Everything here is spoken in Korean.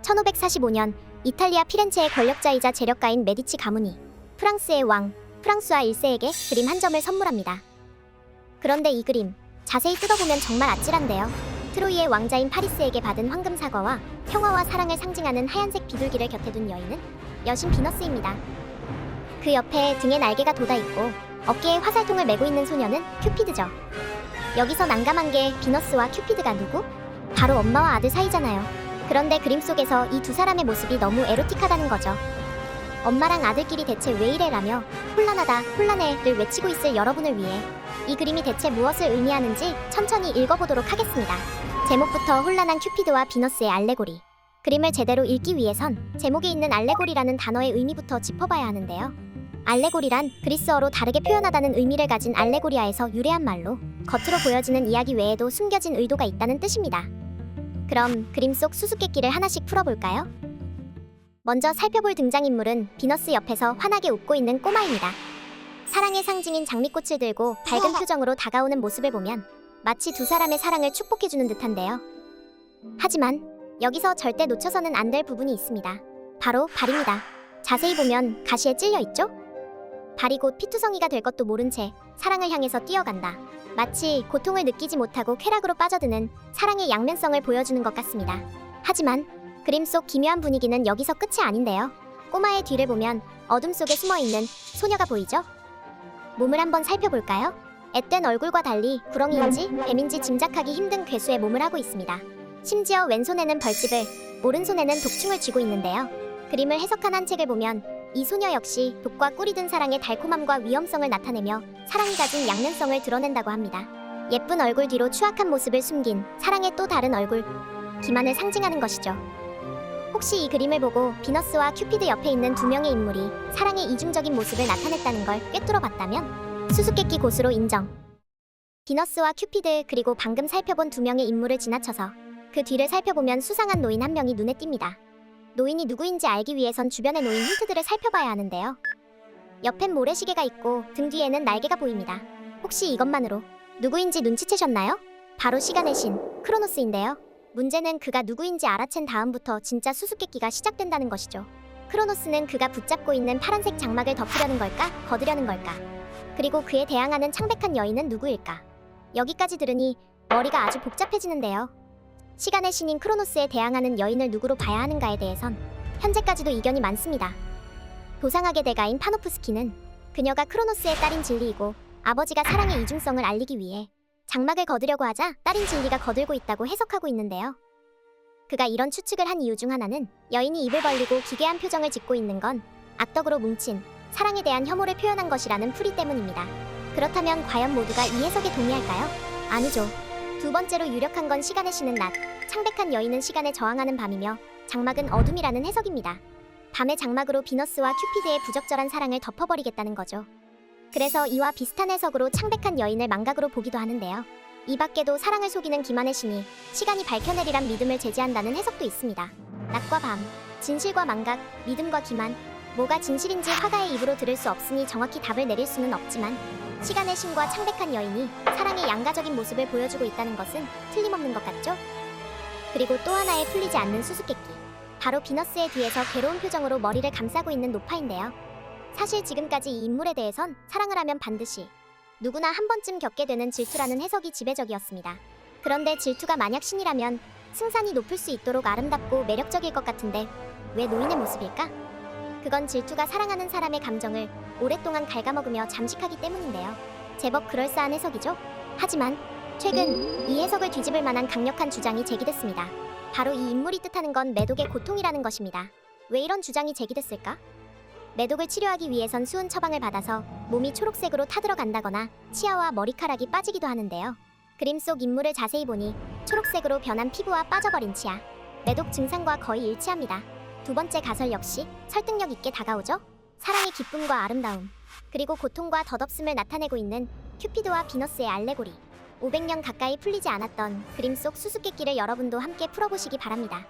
1545년 이탈리아 피렌체의 권력자이자 재력가인 메디치 가문이 프랑스의 왕 프랑스와 1세에게 그림 한 점을 선물합니다. 그런데 이 그림 자세히 뜯어보면 정말 아찔한데요. 트로이의 왕자인 파리스에게 받은 황금 사과와 평화와 사랑을 상징하는 하얀색 비둘기를 곁에 둔 여인은 여신 비너스입니다. 그 옆에 등에 날개가 돋아있고 어깨에 화살통을 메고 있는 소녀는 큐피드죠. 여기서 난감한 게 비너스와 큐피드가 누구? 바로 엄마와 아들 사이잖아요. 그런데 그림 속에서 이 두 사람의 모습이 너무 에로틱하다는 거죠. 엄마랑 아들끼리 대체 왜 이래라며 혼란하다, 혼란해를 외치고 있을 여러분을 위해 이 그림이 대체 무엇을 의미하는지 천천히 읽어보도록 하겠습니다. 제목부터 혼란한 큐피드와 비너스의 알레고리. 그림을 제대로 읽기 위해선 제목에 있는 알레고리라는 단어의 의미부터 짚어봐야 하는데요. 알레고리란 그리스어로 다르게 표현하다는 의미를 가진 알레고리아에서 유래한 말로 겉으로 보여지는 이야기 외에도 숨겨진 의도가 있다는 뜻입니다. 그럼 그림 속 수수께끼를 하나씩 풀어볼까요? 먼저 살펴볼 등장인물은 비너스 옆에서 환하게 웃고 있는 꼬마입니다. 사랑의 상징인 장미꽃을 들고 밝은 표정으로 다가오는 모습을 보면 마치 두 사람의 사랑을 축복해주는 듯한데요. 하지만 여기서 절대 놓쳐서는 안 될 부분이 있습니다. 바로 발입니다. 자세히 보면 가시에 찔려 있죠? 발이 곧 피투성이가 될 것도 모른 채 사랑을 향해서 뛰어간다. 마치 고통을 느끼지 못하고 쾌락으로 빠져드는 사랑의 양면성을 보여주는 것 같습니다. 하지만 그림 속 기묘한 분위기는 여기서 끝이 아닌데요. 꼬마의 뒤를 보면 어둠 속에 숨어있는 소녀가 보이죠? 몸을 한번 살펴볼까요? 앳된 얼굴과 달리 구렁이인지 뱀인지 짐작하기 힘든 괴수의 몸을 하고 있습니다. 심지어 왼손에는 벌집을, 오른손에는 독충을 쥐고 있는데요. 그림을 해석한 한 책을 보면 이 소녀 역시 독과 꿀이 든 사랑의 달콤함과 위험성을 나타내며 사랑이 가진 양면성을 드러낸다고 합니다. 예쁜 얼굴 뒤로 추악한 모습을 숨긴 사랑의 또 다른 얼굴, 기만을 상징하는 것이죠. 혹시 이 그림을 보고 비너스와 큐피드 옆에 있는 두 명의 인물이 사랑의 이중적인 모습을 나타냈다는 걸 꿰뚫어봤다면 수수께끼 고수로 인정. 비너스와 큐피드 그리고 방금 살펴본 두 명의 인물을 지나쳐서 그 뒤를 살펴보면 수상한 노인 한 명이 눈에 띕니다. 노인이 누구인지 알기 위해선 주변에 놓인 힌트들을 살펴봐야 하는데요. 옆엔 모래시계가 있고 등 뒤에는 날개가 보입니다. 혹시 이것만으로 누구인지 눈치채셨나요? 바로 시간의 신, 크로노스인데요. 문제는 그가 누구인지 알아챈 다음부터 진짜 수수께끼가 시작된다는 것이죠. 크로노스는 그가 붙잡고 있는 파란색 장막을 덮으려는 걸까? 거두려는 걸까? 그리고 그에 대항하는 창백한 여인은 누구일까? 여기까지 들으니 머리가 아주 복잡해지는데요. 시간의 신인 크로노스에 대항하는 여인을 누구로 봐야 하는가에 대해선 현재까지도 이견이 많습니다. 도상학의 대가인 파노프스키는 그녀가 크로노스의 딸인 진리이고 아버지가 사랑의 이중성을 알리기 위해 장막을 거두려고 하자 딸인 진리가 거들고 있다고 해석하고 있는데요. 그가 이런 추측을 한 이유 중 하나는 여인이 입을 벌리고 기괴한 표정을 짓고 있는 건 악덕으로 뭉친 사랑에 대한 혐오를 표현한 것이라는 풀이 때문입니다. 그렇다면 과연 모두가 이 해석에 동의할까요? 아니죠. 두 번째로 유력한 건 시간의 신은 낮, 창백한 여인은 시간에 저항하는 밤이며 장막은 어둠이라는 해석입니다. 밤의 장막으로 비너스와 큐피드의 부적절한 사랑을 덮어버리겠다는 거죠. 그래서 이와 비슷한 해석으로 창백한 여인을 망각으로 보기도 하는데요. 이 밖에도 사랑을 속이는 기만의 신이 시간이 밝혀내리란 믿음을 제지한다는 해석도 있습니다. 낮과 밤, 진실과 망각, 믿음과 기만, 뭐가 진실인지 화가의 입으로 들을 수 없으니 정확히 답을 내릴 수는 없지만 시간의 신과 창백한 여인이 사랑의 양가적인 모습을 보여주고 있다는 것은 틀림없는 것 같죠? 그리고 또 하나의 풀리지 않는 수수께끼, 바로 비너스의 뒤에서 괴로운 표정으로 머리를 감싸고 있는 노파인데요. 사실 지금까지 이 인물에 대해선 사랑을 하면 반드시 누구나 한 번쯤 겪게 되는 질투라는 해석이 지배적이었습니다. 그런데 질투가 만약 신이라면 승산이 높을 수 있도록 아름답고 매력적일 것 같은데 왜 노인의 모습일까? 그건 질투가 사랑하는 사람의 감정을 오랫동안 갉아먹으며 잠식하기 때문인데요. 제법 그럴싸한 해석이죠? 하지만 최근 이 해석을 뒤집을 만한 강력한 주장이 제기됐습니다. 바로 이 인물이 뜻하는 건 매독의 고통이라는 것입니다. 왜 이런 주장이 제기됐을까? 매독을 치료하기 위해선 수은 처방을 받아서 몸이 초록색으로 타들어간다거나 치아와 머리카락이 빠지기도 하는데요. 그림 속 인물을 자세히 보니 초록색으로 변한 피부와 빠져버린 치아, 매독 증상과 거의 일치합니다. 두 번째 가설 역시 설득력 있게 다가오죠? 사랑의 기쁨과 아름다움, 그리고 고통과 덧없음을 나타내고 있는 큐피드와 비너스의 알레고리. 500년 가까이 풀리지 않았던 그림 속 수수께끼를 여러분도 함께 풀어보시기 바랍니다.